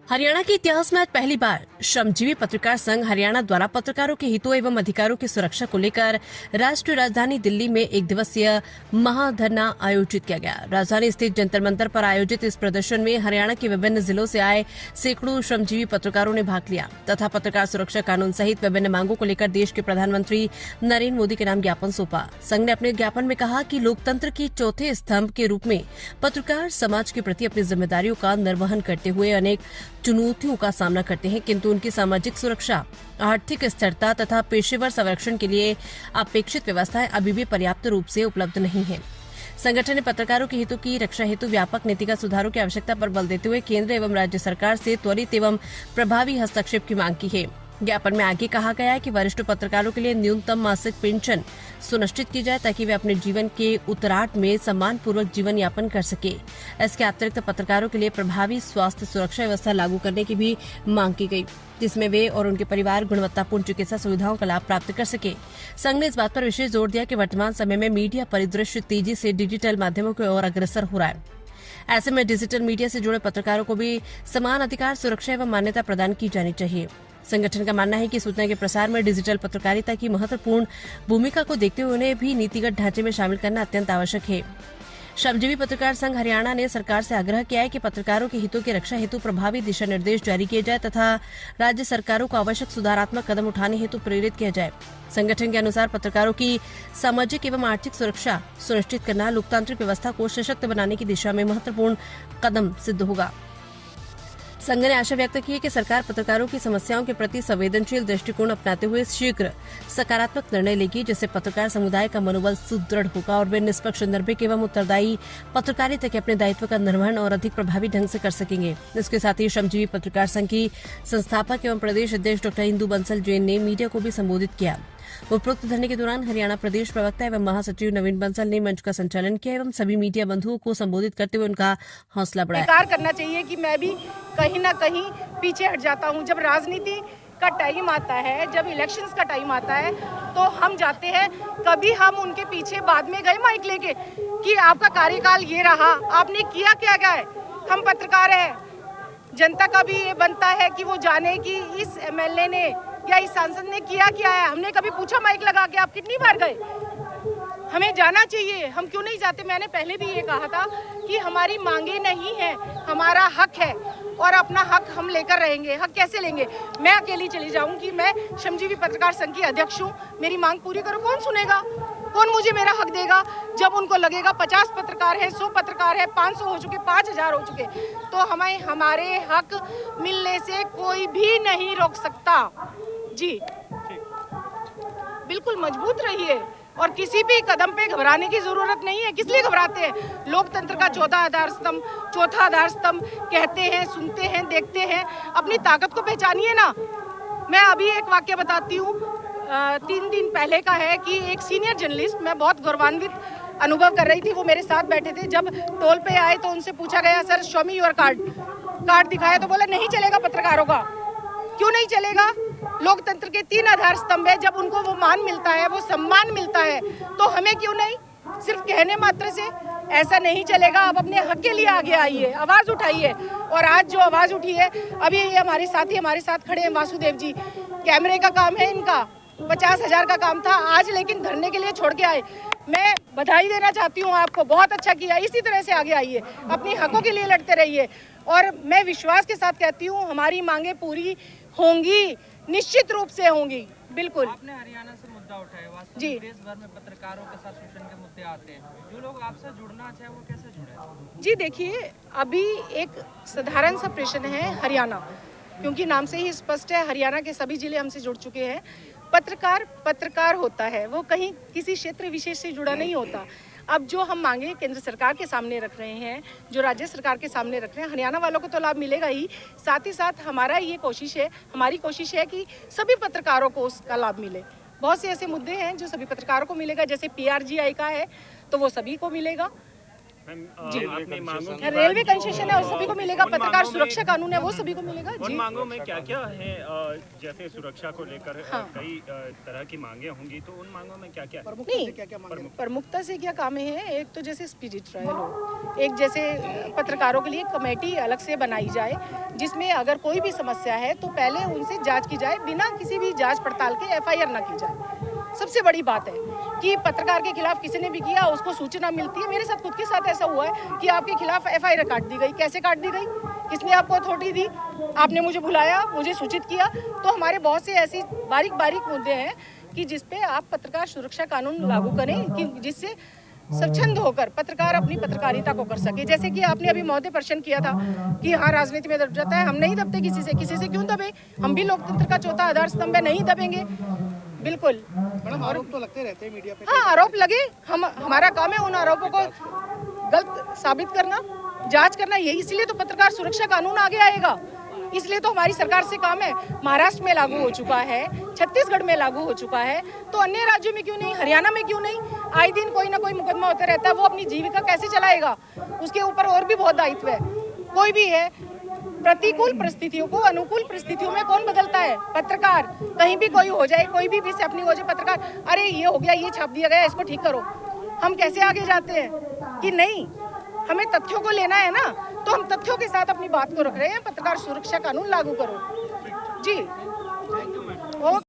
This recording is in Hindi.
हरियाणा के इतिहास में आज पहली बार श्रमजीवी पत्रकार संघ हरियाणा द्वारा पत्रकारों के हितों एवं अधिकारों की सुरक्षा को लेकर राष्ट्रीय राजधानी दिल्ली में एक दिवसीय महाधरना आयोजित किया गया। राजधानी स्थित जंतर मंतर पर आयोजित इस प्रदर्शन में हरियाणा के विभिन्न जिलों से आए सैकड़ों श्रमजीवी पत्रकारों ने भाग लिया तथा पत्रकार सुरक्षा कानून सहित विभिन्न मांगों को लेकर देश के प्रधानमंत्री नरेंद्र मोदी के नाम ज्ञापन सौंपा। संघ ने अपने ज्ञापन में कहा कि लोकतंत्र के चौथे स्तंभ के रूप में पत्रकार समाज के प्रति अपनी जिम्मेदारियों का निर्वहन करते हुए अनेक चुनौतियों का सामना करते हैं, किंतु उनकी सामाजिक सुरक्षा, आर्थिक स्थिरता तथा पेशेवर संरक्षण के लिए अपेक्षित व्यवस्थाएं अभी भी पर्याप्त रूप से उपलब्ध नहीं है। संगठन ने पत्रकारों के हितों की रक्षा हेतु व्यापक नीतिगत सुधारों की आवश्यकता पर बल देते हुए केंद्र एवं राज्य सरकार से त्वरित एवं प्रभावी हस्तक्षेप की मांग की है। ज्ञापन में आगे कहा गया है कि वरिष्ठ पत्रकारों के लिए न्यूनतम मासिक पेंशन सुनिश्चित की जाए ताकि वे अपने जीवन के उत्तरार्ध में सम्मान पूर्वक जीवन यापन कर सके। इसके अतिरिक्त पत्रकारों के लिए प्रभावी स्वास्थ्य सुरक्षा व्यवस्था लागू करने की भी मांग की गई, जिसमें वे और उनके परिवार गुणवत्तापूर्ण चिकित्सा सुविधाओं का लाभ प्राप्त कर सके। संघ ने इस बात पर विशेष जोर दिया कि वर्तमान समय में मीडिया परिदृश्य तेजी से डिजिटल माध्यमों की ओर अग्रसर हो रहा है। ऐसे में डिजिटल मीडिया से जुड़े पत्रकारों को भी समान अधिकार, सुरक्षा एवं मान्यता प्रदान की जानी चाहिए। संगठन का मानना है कि सूचना के प्रसार में डिजिटल पत्रकारिता की महत्वपूर्ण भूमिका को देखते हुए उन्हें भी नीतिगत ढांचे में शामिल करना अत्यंत आवश्यक है। श्रमजीवी पत्रकार संघ हरियाणा ने सरकार से आग्रह किया है कि पत्रकारों के हितों की रक्षा हेतु प्रभावी दिशा निर्देश जारी किए जाए तथा राज्य सरकारों को आवश्यक सुधारात्मक कदम उठाने हेतु प्रेरित किया जाए। संगठन के अनुसार पत्रकारों की सामाजिक एवं आर्थिक सुरक्षा सुनिश्चित करना लोकतांत्रिक व्यवस्था को सशक्त बनाने की दिशा में महत्वपूर्ण कदम सिद्ध होगा। संघ ने आशा व्यक्त की है कि सरकार पत्रकारों की समस्याओं के प्रति संवेदनशील दृष्टिकोण अपनाते हुए शीघ्र सकारात्मक निर्णय लेगी, जिससे पत्रकार समुदाय का मनोबल सुदृढ़ होगा और वे निष्पक्ष, निर्भीक एवं उत्तरदायी पत्रकारिता के अपने दायित्व का निर्वहन और अधिक प्रभावी ढंग से कर सकेंगे। इसके साथ ही श्रमजीवी पत्रकार संघ की संस्थापक एवं प्रदेश अध्यक्ष डॉ. इंदु बंसल जैन ने मीडिया को भी संबोधित किया। उपरोक्त धरने के दौरान हरियाणा प्रदेश प्रवक्ता एवं महासचिव नवीन बंसल ने मंच का संचालन किया एवं सभी मीडिया बंधुओं को संबोधित करते हुए उनका हौसला बढ़ाया। स्वीकार करना चाहिए कि मैं भी कहीं ना कहीं पीछे हट जाता हूं। जब राजनीति का टाइम आता है, जब इलेक्शंस का टाइम आता है, तो हम जाते हैं। कभी हम उनके पीछे बाद में गए माइक लेके कि आपका कार्यकाल ये रहा, आपने किया क्या क्या है। हम पत्रकार हैं, जनता का भी ये बनता है कि वो जाने कि इस एमएलए ने या इस सांसद ने किया क्या है। हमने कभी पूछा माइक लगा के आप कितनी बार गए? हमें जाना चाहिए, हम क्यों नहीं जाते। मैंने पहले भी ये कहा था कि हमारी मांगे नहीं है, हमारा हक है और अपना हक हम लेकर रहेंगे। हक कैसे लेंगे? मैं अकेली चली जाऊंगी? मैं श्रमजीवी पत्रकार संघ की अध्यक्ष हूँ, मेरी मांग पूरी करो, कौन सुनेगा? कौन मुझे मेरा हक देगा? जब उनको लगेगा 50 पत्रकार है, 100 पत्रकार है, 500 हो चुके, 5000 हो चुके, तो हमें हमारे हक मिलने से कोई भी नहीं रोक सकता। जी बिल्कुल मजबूत रहिए और किसी भी कदम पे घबराने की जरूरत नहीं है। किस लिए घबराते हैं? लोकतंत्र का चौथा आधार स्तंभ कहते हैं, सुनते हैं, देखते हैं। अपनी ताकत को पहचानिए ना। मैं अभी एक वाक्य बताती हूँ, 3 दिन पहले का है कि एक सीनियर जर्नलिस्ट, मैं बहुत गौरवान्वित अनुभव कर रही थी, वो मेरे साथ बैठे थे। जब टोल पे आए तो उनसे पूछा गया, sir show me your card दिखाया, तो बोला नहीं चलेगा पत्रकारों का। क्यों नहीं चलेगा? लोकतंत्र के 3 आधार स्तंभ है। जब उनको वो मान मिलता है, वो सम्मान मिलता है, तो हमें क्यों नहीं? सिर्फ कहने मात्र से ऐसा नहीं चलेगा। आप अपने हक के लिए आगे आइए, आवाज उठाइए। और आज जो आवाज उठी है, अभी ये हमारे साथ खड़े हैं वासुदेव जी, कैमरे का काम है इनका, 50,000 का काम था आज, लेकिन धरने के लिए छोड़ के आए। मैं बधाई देना चाहती हूँ आपको, बहुत अच्छा किया। इसी तरह से आगे आइए, अपने हकों के लिए लड़ते रहिए। और मैं विश्वास के साथ कहती हूँ, हमारी मांगे पूरी होंगी, निश्चित रूप से होंगी। बिल्कुल। आपने हरियाणा से मुद्दा उठाया, वास्तव जी, में देश भर में पत्रकारों के साथ शोषण के मुद्दे आते हैं। जो लोग आपसे जुड़ना चाहे वो कैसे जुड़े? जी देखिए, अभी एक साधारण सा प्रश्न है हरियाणा, क्योंकि नाम से ही स्पष्ट है, हरियाणा के सभी जिले हमसे जुड़ चुके हैं। पत्रकार होता है, वो कहीं किसी क्षेत्र विशेष से जुड़ा नहीं होता। अब जो हम मांगे केंद्र सरकार के सामने रख रहे हैं, जो राज्य सरकार के सामने रख रहे हैं, हरियाणा वालों को तो लाभ मिलेगा ही, साथ ही साथ हमारी कोशिश है कि सभी पत्रकारों को उसका लाभ मिले। बहुत से ऐसे मुद्दे हैं जो सभी पत्रकारों को मिलेगा, जैसे PRGI का है तो वो सभी को मिलेगा। जी अपनी मांगों की रेलवे बात कंसेशन है और सभी को मिलेगा, उन पत्रकार मांगों में- सुरक्षा कानून है वो सभी को मिलेगा। उन जी मांगों में क्या क्या है? जैसे सुरक्षा को लेकर हाँ। कई तरह की मांगे होंगी, तो उन मांगों में क्या क्या है? नहीं, प्रमुखता से क्या काम है, एक तो जैसे स्पीडी ट्रायल हो, एक जैसे पत्रकारों के लिए कमेटी अलग से बनाई जाए जिसमें अगर कोई भी समस्या है तो पहले उनसे जांच की जाए, बिना किसी भी जांच पड़ताल के एफआईआर ना की जाए। सबसे बड़ी बात है कि पत्रकार के खिलाफ किसी ने भी किया उसको सूचना मिलती है। मेरे साथ खुद के साथ ऐसा हुआ है कि आपके खिलाफ एफआईआर काट दी गई। कैसे काट दी गई? किसने आपको अथॉरिटी दी? आपने मुझे बुलाया, मुझे सूचित किया। तो हमारे बहुत से ऐसी बारीक बारीक मुद्दे हैं कि जिस पे आप पत्रकार सुरक्षा कानून लागू करें कि जिससे स्वच्छंद होकर पत्रकार अपनी पत्रकारिता को कर सके। जैसे कि आपने अभी महोदय प्रश्न किया था कि हाँ राजनीति में दब जाता है, हम नहीं दबते किसी से क्यों दबे? हम भी लोकतंत्र का चौथा आधार स्तंभ है, नहीं दबेंगे बिल्कुल। मैडम आरोप तो लगते रहते हैं मीडिया पे। हाँ आरोप लगे, हमारा काम है उन आरोपों को गलत साबित करना, जांच करना। यही इसलिए तो पत्रकार सुरक्षा कानून आगे आएगा, इसलिए तो हमारी सरकार से काम है। महाराष्ट्र में लागू हो चुका है, छत्तीसगढ़ में लागू हो चुका है, तो अन्य राज्यों में क्यों नहीं, हरियाणा में क्यों नहीं? आए दिन कोई ना कोई मुकदमा होता रहता है। वो अपनी जीविका कैसे चलाएगा, उसके ऊपर और भी बहुत दायित्व है। कोई भी है, प्रतिकूल परिस्थितियों को अनुकूल परिस्थितियों में कौन बदलता है? पत्रकार। कहीं भी कोई हो जाए, कोई भी विषय अपनी हो जाए, पत्रकार अरे ये हो गया, ये छाप दिया गया, इसको ठीक करो। हम कैसे आगे जाते हैं कि नहीं, हमें तथ्यों को लेना है ना, तो हम तथ्यों के साथ अपनी बात को रख रहे हैं। पत्रकार सुरक्षा कानून लागू करो जी।